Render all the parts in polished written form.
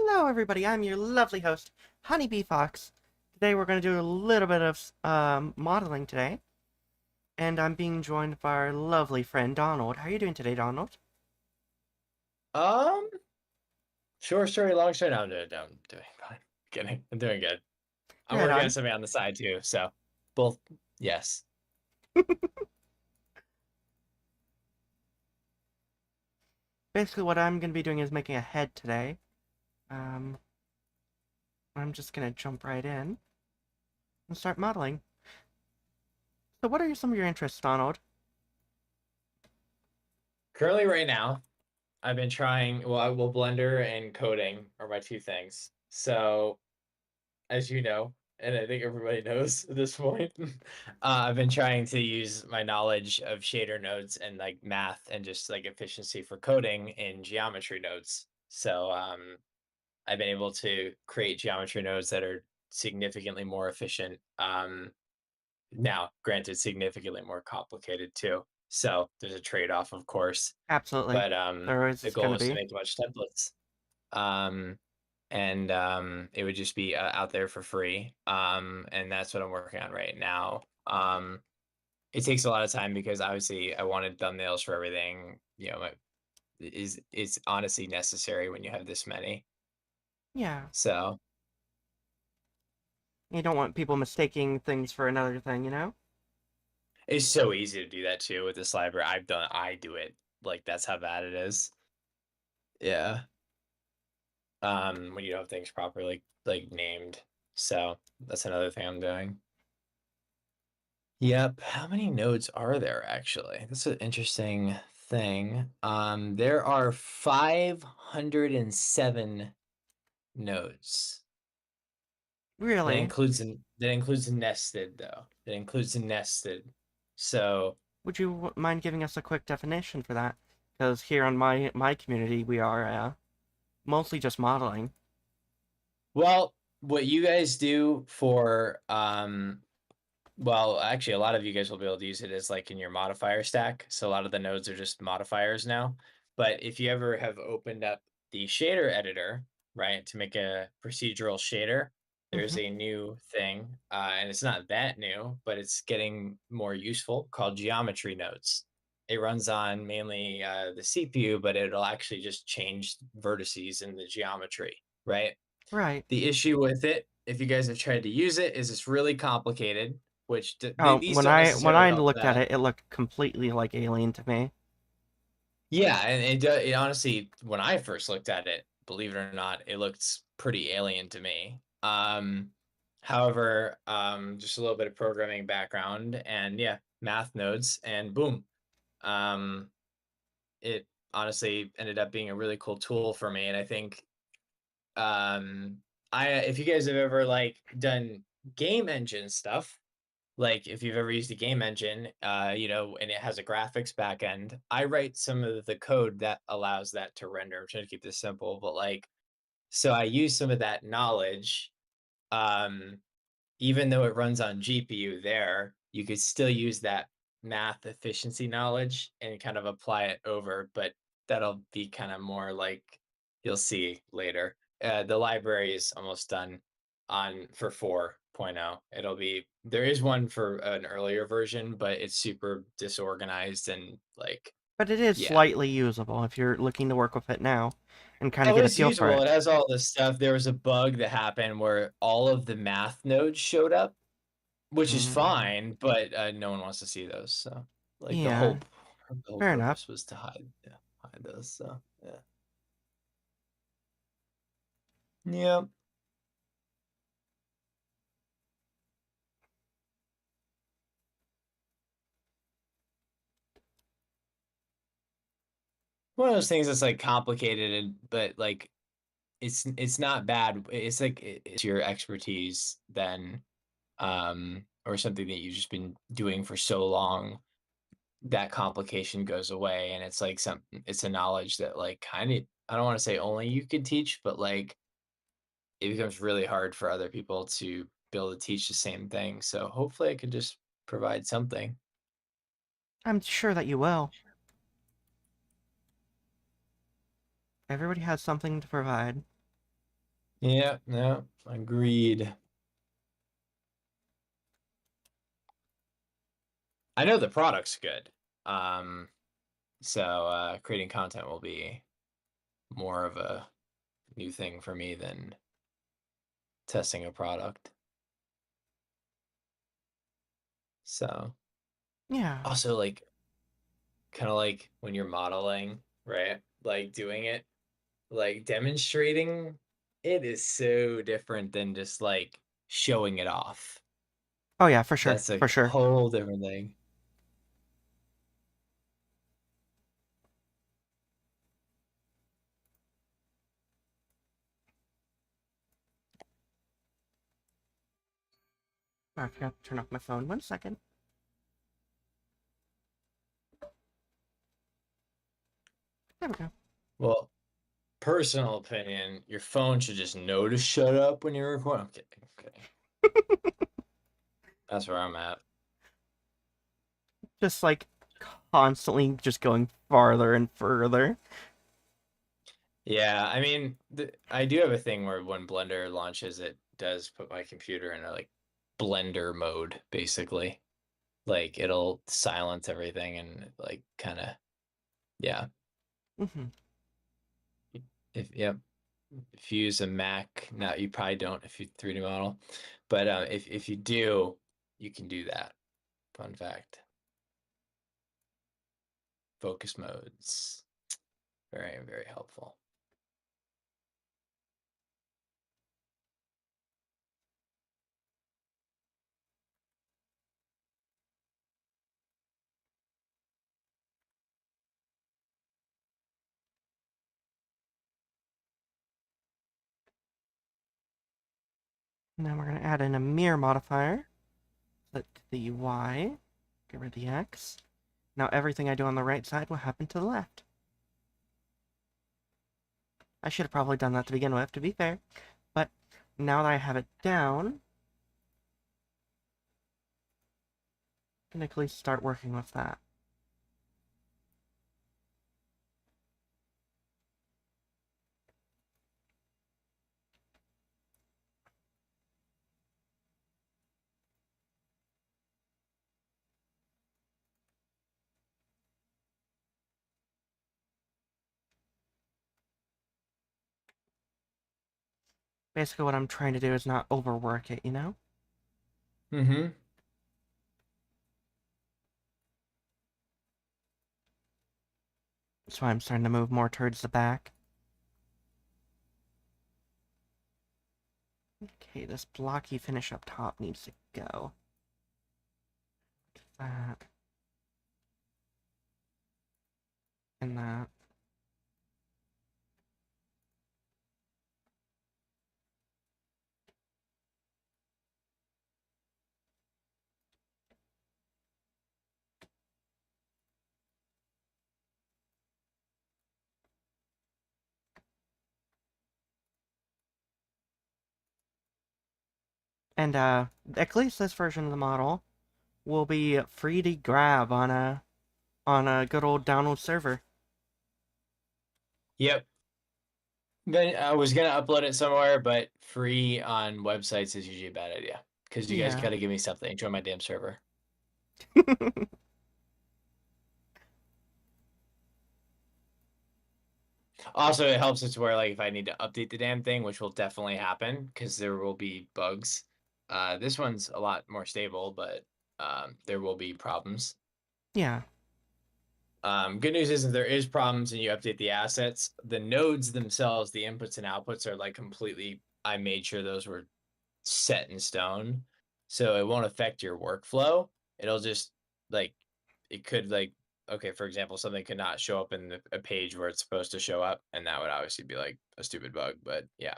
Hello, everybody. I'm your lovely host, Honeybee Fox. Today we're going to do a little bit of modeling today, and I'm being joined by our lovely friend Donald. How are you doing today, Donald? Um, Short story, long story. No, I'm doing fine. Kidding. I'm doing good. I'm Right working on on. something on the side too, so both yes. Basically, what I'm going to be doing is making a head today. Um, I'm just going to jump right in and start modeling. So, what are some of your interests, Donald? Currently, right now, I've been trying. Well, Blender and coding are my two things. So, as you know, and I think everybody knows at this point, I've been trying to use my knowledge of shader nodes and like math and just like efficiency for coding in geometry nodes. So, I've been able to create geometry nodes that are significantly more efficient. Now, granted, significantly more complicated too. So there's a trade-off, of course. Absolutely. But There always the is going goal to is to be. make a bunch of templates. Um, and it would just be out there for free. And that's what I'm working on right now. It takes a lot of time because obviously I wanted thumbnails for everything. It's honestly necessary when you have this many. Yeah. So You don't want people mistaking things for another thing, you know? it's so easy to do that too with this library. I do it. Like that's how bad it is. Yeah. When you don't have things properly like named. So that's another thing I'm doing. Yep. How many nodes are there actually? That's an interesting thing. There are 507 nodes. Really? That includes nested though. That includes nested. So Would you mind giving us a quick definition for that? Because here on my community, we are mostly just modeling. well, what you guys do for well, actually a lot of you guys will be able to use it as like in your modifier stack. So a lot of the nodes are just modifiers now. But if you ever have opened up the shader editor, right, to make a procedural shader, there's Hmm. a new thing, and it's not that new, but it's getting more useful called geometry nodes. It runs on mainly the CPU, but it'll actually just change vertices in the geometry, right? Right. The issue with it, if you guys have tried to use it, is it's really complicated, which Oh, these when don't I necessarily help looked at that. it, it looked completely like alien to me. Yeah, and it honestly, when I first looked at it, believe it or not, it looked pretty alien to me. However, just a little bit of programming background and yeah, math nodes, and boom, um, it honestly ended up being a really cool tool for me. And I think um I if you guys have ever like done game engine stuff, like if you've ever used a game engine, and it has a graphics backend, I write some of the code that allows that to render. I'm trying to keep this simple, but like, so I use some of that knowledge. um Even though it runs on GPU there, you could still use that math efficiency knowledge and kind of apply it over, but that'll be kind of more like you'll see later. The library is almost done on for 4.0. It'll be there is one for an earlier version, but it's super disorganized and like But it is yeah. slightly usable if you're looking to work with it now and kind of Oh, get a it's feel for usable. it. It has all this stuff. There was a bug that happened where all of the math nodes showed up, which is Mm, fine, but no one wants to see those. So, like yeah, the whole fair enough. purpose was to hide those. So, yeah, yeah. One of those things that's like complicated, and but like it's not bad. It's like it's your expertise then, or something that you've just been doing for so long. That complication goes away, and it's like it's a knowledge that like kind of I don't want to say only you could teach, but like it becomes really hard for other people to be able to teach the same thing. So hopefully I can just provide something. I'm sure that you will. Everybody has something to provide. Yeah, no, agreed. I know the product's good. Um, so creating content will be more of a new thing for me than testing a product. So Yeah. also like kind of like when you're modeling, right? Like doing it, like demonstrating it is so different than just like showing it off. Oh yeah, for sure. That's a For sure. whole different thing. I forgot to turn off my phone. 1 second. There we go. Well, personal opinion, your phone should just know to shut up when you're recording. I'm kidding. I'm kidding. That's where I'm at. Just like constantly just going farther and further. Yeah, I mean, I do have a thing where when Blender launches, it does put my computer in a like Blender mode, basically. Like it'll silence everything and like kind of, yeah. Hmm. If yep, if you use a Mac, now you probably don't if you 3D model, but if you do, you can do that. Fun fact. Focus modes, very very helpful. And then we're going to add in a mirror modifier. Set the Y. Get rid of the X. Now everything I do on the right side will happen to the left. I should have probably done that to begin with, to be fair. But now that I have it down, I can at least start working with that. Basically what I'm trying to do is not overwork it, you know? Mm-hmm. That's why I'm starting to move more towards the back. Okay, this blocky finish up top needs to go. That. And that. And at least this version of the model will be free to grab on a good old download server. Yep. Then I was gonna upload it somewhere, but free on websites is usually a bad idea because you guys Yeah. gotta give me something. Join my damn server. Also, it helps us where like if I need to update the damn thing, which will definitely happen because there will be bugs. This one's a lot more stable, but there will be problems. Yeah. Good news is if there is problems and you update the assets, the nodes themselves, the inputs and outputs are like completely. I made sure those were set in stone, so it won't affect your workflow. It'll just like it could like okay, for example, something could not show up in a page where it's supposed to show up, and that would obviously be like a stupid bug. But yeah,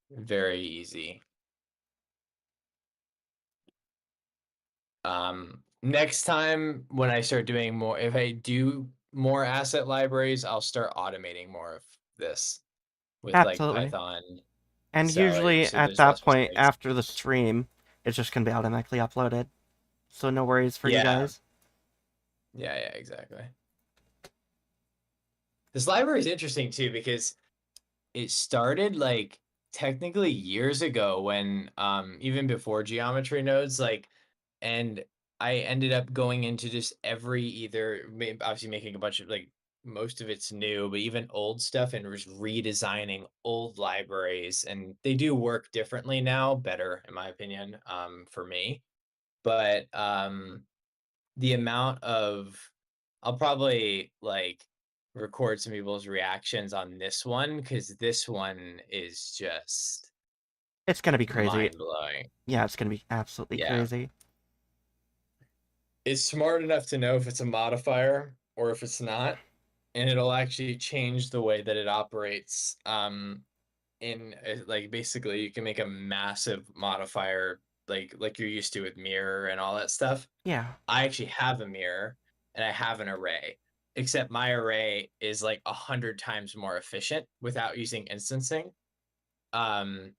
very easy. Next time when I start doing more, if I do more asset libraries, I'll start automating more of this with like Absolutely. Python. And usually So at there's that less point mistakes. after the stream, it's just gonna be automatically uploaded. So no worries for you Yeah, guys. yeah, exactly. This library is interesting too because it started like technically years ago when even before geometry nodes, like, and I ended up going into just every either obviously making a bunch of like most of it's new, but even old stuff and just redesigning old libraries, and they do work differently now, better in my opinion, for me. But the amount of I'll probably like record some people's reactions on this one because this one is just It's gonna be crazy. mind blowing. Yeah, it's gonna be absolutely Yeah. crazy. It's smart enough to know if it's a modifier or if it's not, and it'll actually change the way that it operates. In like basically, you can make a massive modifier like you're used to with mirror and all that stuff. Yeah. I actually have a mirror and I have an array, except my array is like 100 times more efficient without using instancing. Um,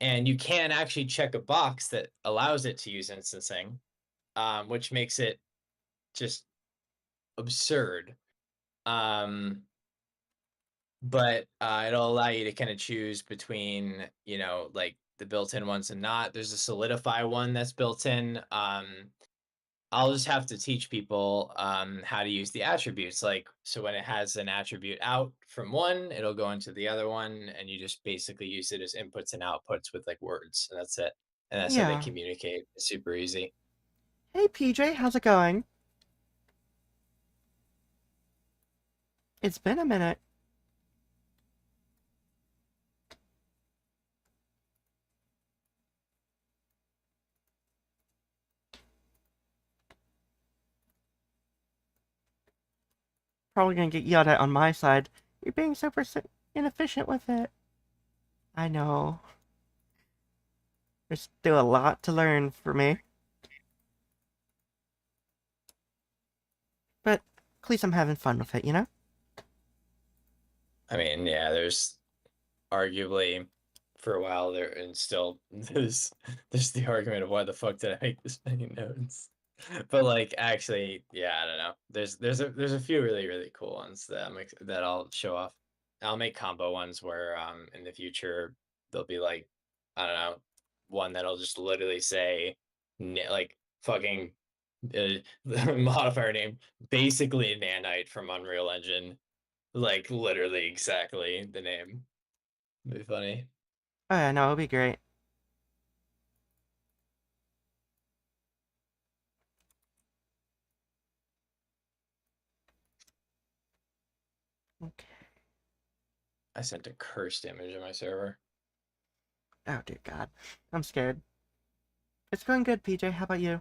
and you can actually check a box that allows it to use instancing, which makes it just absurd. Um, but it'll allow you to kind of choose between, like the built-in ones and not. There's a solidify one that's built in. I'll just have to teach people how to use the attributes. Like, so when it has an attribute out from one, it'll go into the other one, and you just basically use it as inputs and outputs with like words, and that's it. And that's how they Yeah. communicate. It's super easy. Hey PJ, how's it going? It's been a minute. Probably gonna get yelled at on my side. You're being super inefficient with it. I know. There's still a lot to learn for me. But at least I'm having fun with it, you know? I mean, yeah, there's arguably for a while there, and still there's the argument of why the fuck did I make this many nodes? But like actually, yeah, I don't know. There's a few really cool ones that that I'll show off. I'll make combo ones where in the future there'll be like, I don't know, one that'll just literally say like fucking modifier name, basically nanite from Unreal Engine, like literally exactly the name. It'd be funny. Oh yeah, no, it'll be great. Okay. I sent a cursed image on my server. Oh dear God. I'm scared. It's going good, PJ. How about you?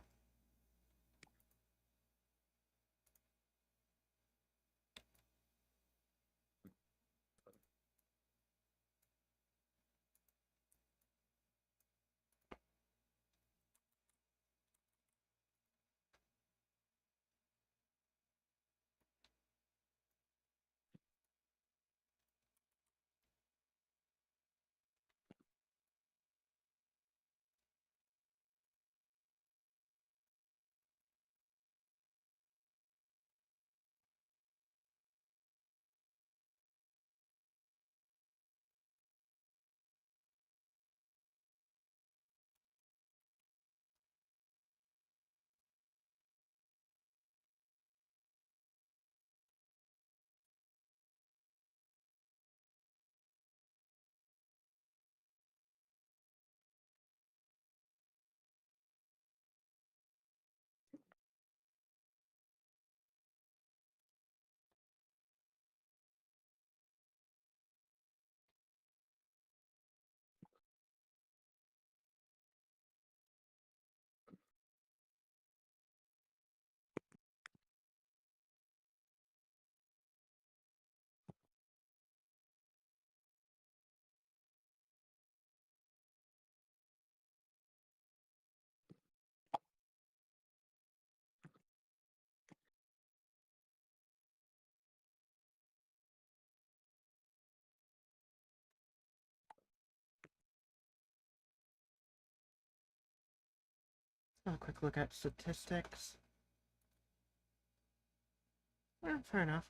Have a quick look at statistics. Fair enough.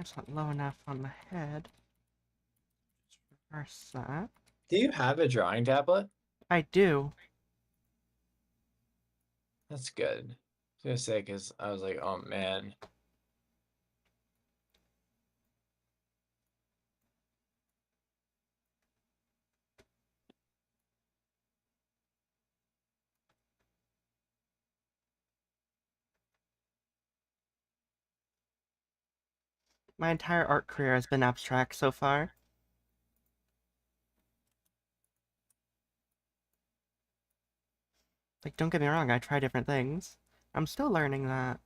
It's not low enough on the head. Just reverse that. Do you have a drawing tablet? I do. That's good. I was gonna say, because I was like, oh man. My entire art career has been abstract so far. Like, don't get me wrong, I try different things. I'm still learning that.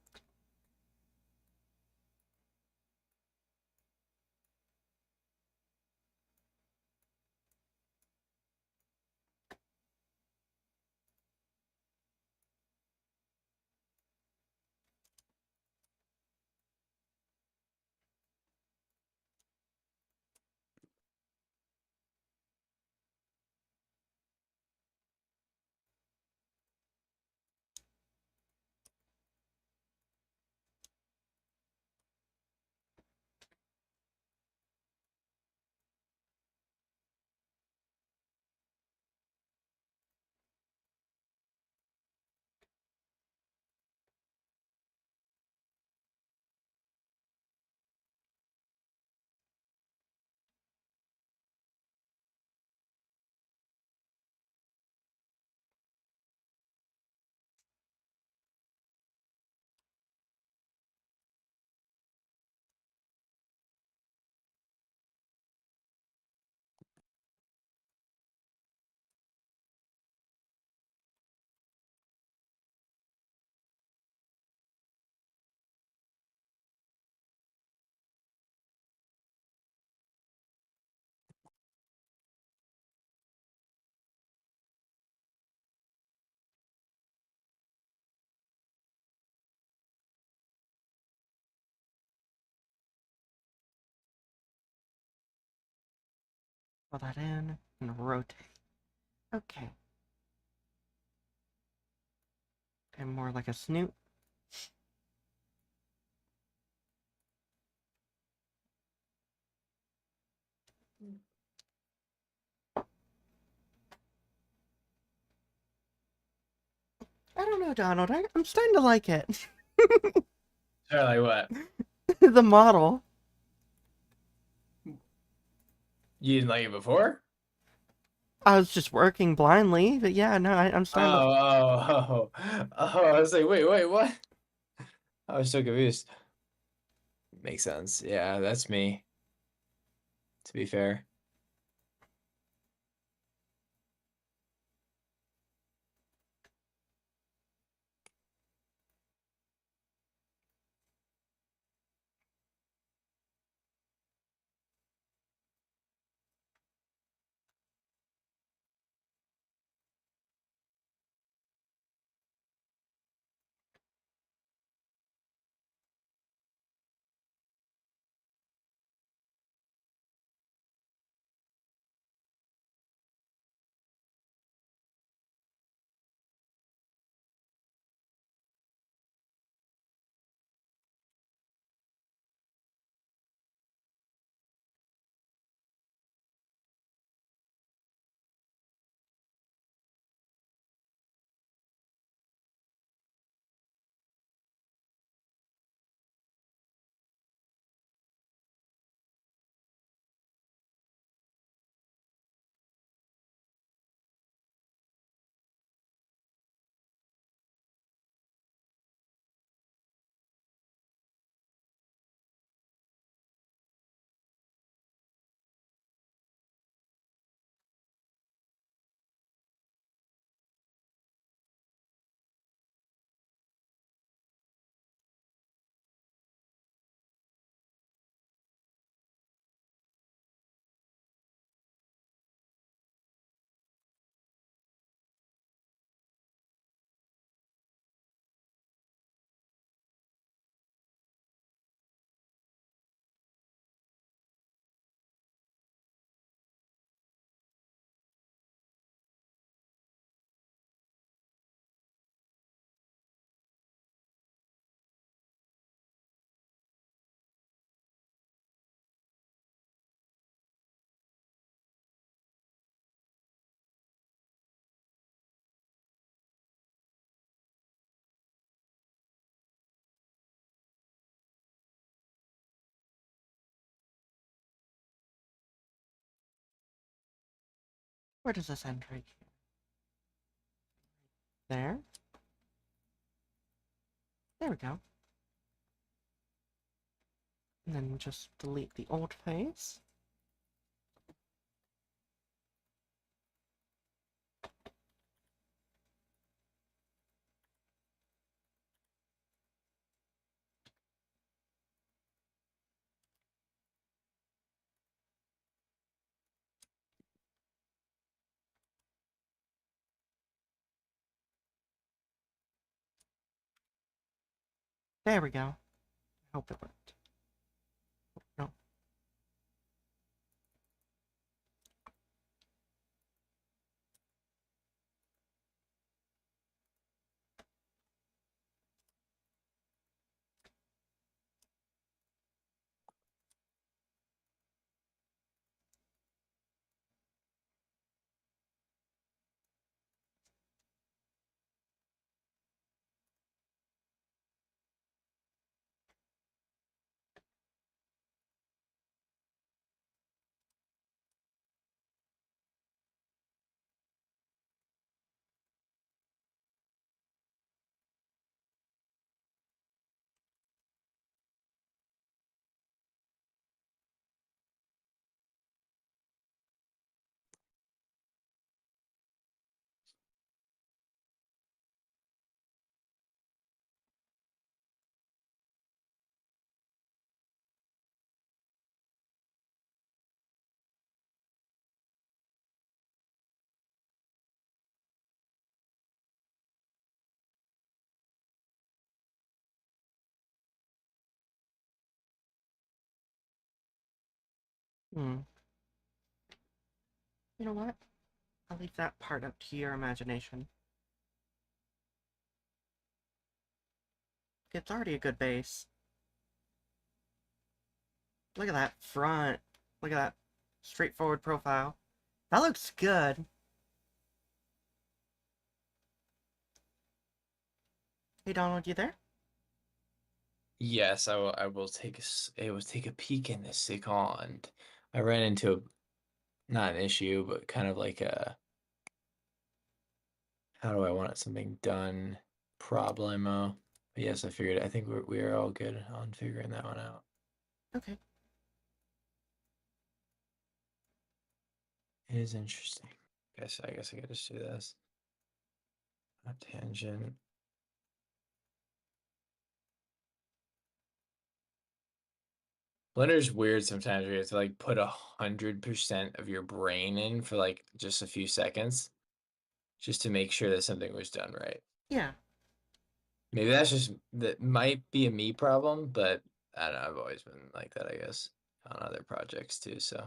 Pull that in and rotate. Okay. And more like a snoot. I don't know, Donald. I'm starting to like it. Sorry, like what? The model. You didn't like it before? I was just working blindly, but yeah, no, I'm starting to. I was like, wait, what? I was so confused. Makes sense. Yeah, that's me, to be fair. Where does this end right here? There. There we go. And then just delete the old face. There we go. I hope it worked. No. Hmm. You know what? I'll leave that part up to your imagination. It's already a good base. Look at that front. Look at that straightforward profile. That looks good. Hey Donald, you there? Yes, I will take take a peek in the second. I ran into not an issue, but kind of like a how do I want something done problemo. But yes, I think we are all good on figuring that one out. Okay. It is interesting. I guess I gotta just do this. A tangent. Blender's weird sometimes where you have to like put 100% of your brain in for like just a few seconds just to make sure that something was done right. Yeah. Maybe that might be a me problem, but I don't know. I've always been like that, I guess, on other projects too. So,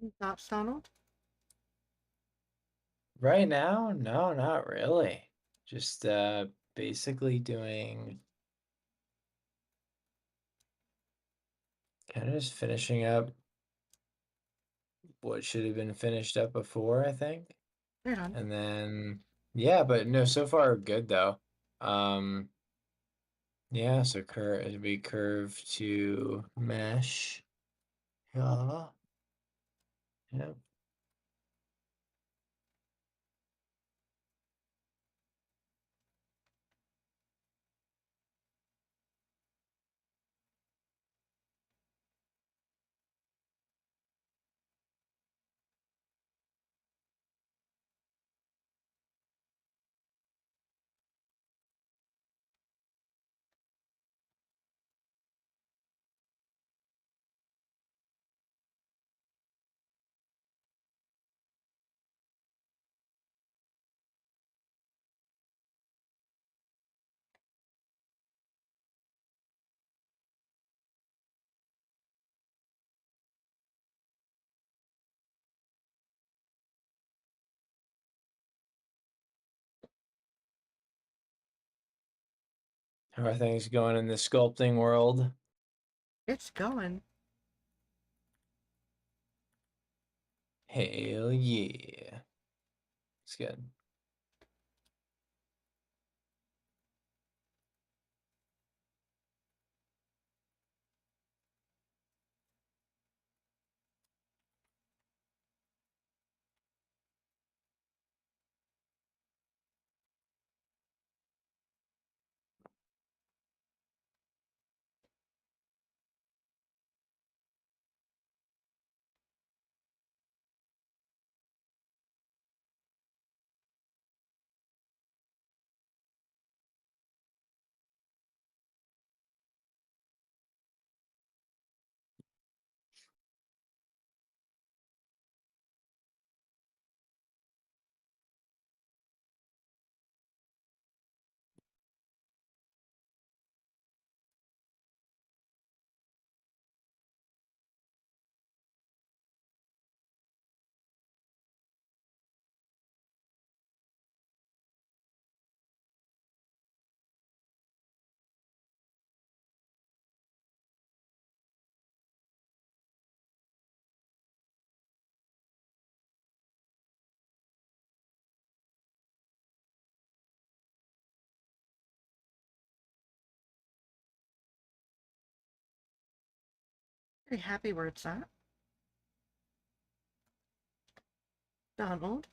Thoughts, Donald? Right now, no, not really. Just basically doing kind of just finishing up what should have been finished up before, I think. Right on. And then yeah, but no, so far good though. Um yeah, so curve it'd be curve to mesh. Yeah. Yeah. How are things going in the sculpting world? It's going. Hell yeah. It's good. Very happy where it's at. Donald?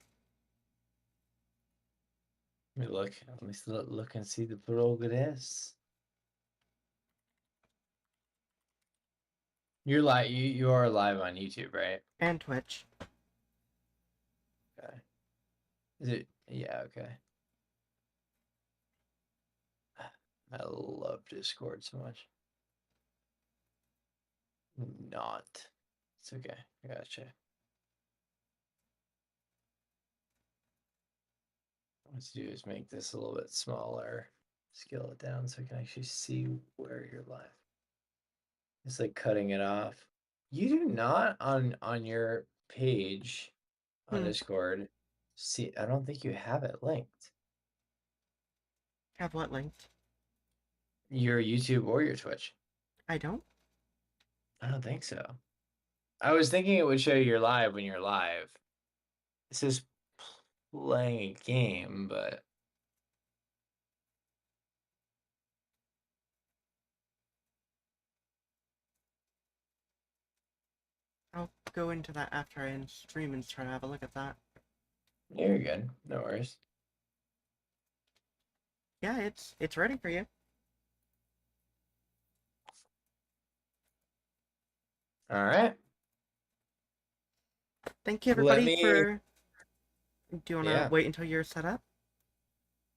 Let me look and see the progress. You're live. You are live on YouTube, right? And Twitch. Okay. Is it? Yeah. Okay. I love Discord so much. Not. It's okay. I gotcha. What let's do is make this a little bit smaller, scale it down so I can actually see where you're live. It's like cutting it off. You do not on your page on Hmm. Discord. See, I don't think you have it linked. Have what linked? Your YouTube or your Twitch. I don't? I don't think so. I was thinking it would show you you're live when you're live. It says playing a game, but I'll go into that after I stream and try to have a look at that. you're good. No worries. Yeah, it's ready for you. All right. Thank you Let everybody me. for... Do you want to Yeah. wait until you're set up?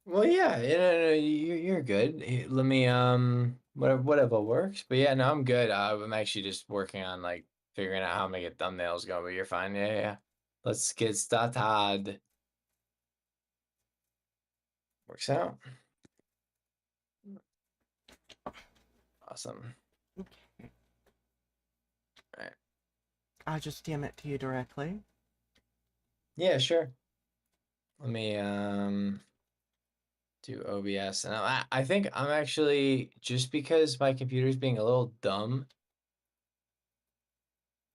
Well, yeah. No, you're good. Let me. Whatever works. But yeah, no, I'm good. I'm actually just working on like figuring out how to make thumbnails go. But you're fine. Yeah, yeah. Let's get started. Works out. Awesome. Okay. All right. I'll just DM it to you directly. Yeah, sure. Let me do OBS, and I think I'm actually, just because my computer's being a little dumb,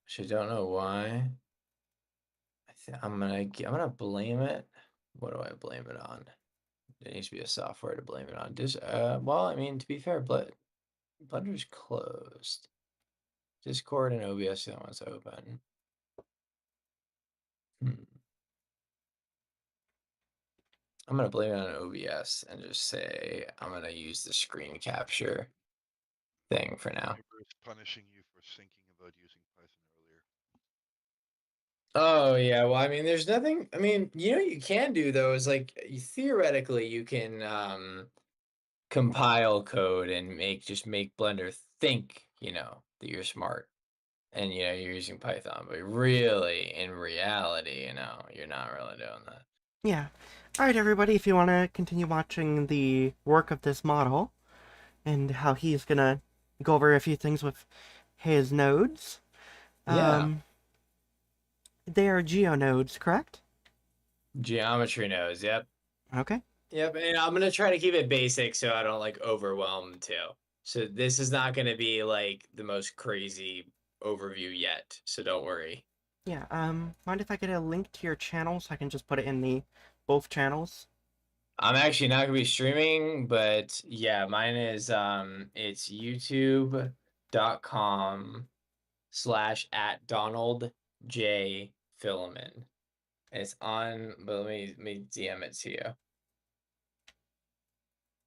which I don't know why. I'm gonna blame it. What do I blame it on? There needs to be a software to blame it on. Well, I mean, to be fair, Blunder's closed. Discord and OBS are the ones open. I'm gonna blame it on OBS and just say I'm gonna use the screen capture thing for now. Neighbor is punishing you for thinking about using Python earlier. Oh yeah, well, I mean, there's nothing. I mean, you can do though is like theoretically you can compile code and make Blender think that you're smart and you're using Python, but really in reality, you're not really doing that. Yeah. Alright, everybody, if you want to continue watching the work of this model and how he's gonna go over a few things with his nodes, Yeah, they are geonodes, correct? geometry knows. Yep. Okay. Yep, and I'm gonna try to keep it basic so I don't like overwhelm too. So this is not gonna be like the most crazy overview yet, so don't worry. Yeah, mind if I get a link to your channel so I can just put it in the both channels? I'm actually not gonna be streaming, but yeah, mine is it's youtube.com/@Donald J. Filament. It's on, but let me DM it to you.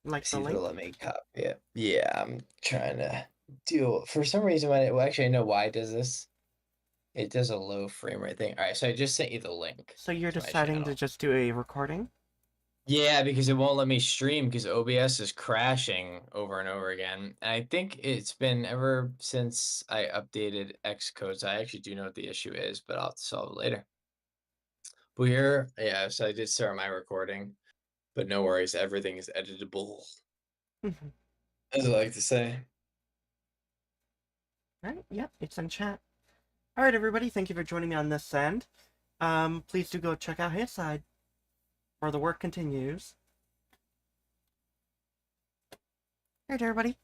Like the See if it'll link? let me copy it. Yeah, I'm trying to do, for some reason, well, actually I know why it does this. It does a low frame rate thing. All right, so I just sent you the link So you're to my deciding to channel. just do a recording? Yeah, because it won't let me stream because OBS is crashing over and over again. And I think it's been ever since I updated Xcode. I actually do know what the issue is, but I'll have to solve it later. But here, yeah, so I did start my recording, but no worries, everything is editable, as I like to say. Right, yep, it's in chat. Alright, everybody, thank you for joining me on this end. Please do go check out his side, where the work continues. Alright, everybody.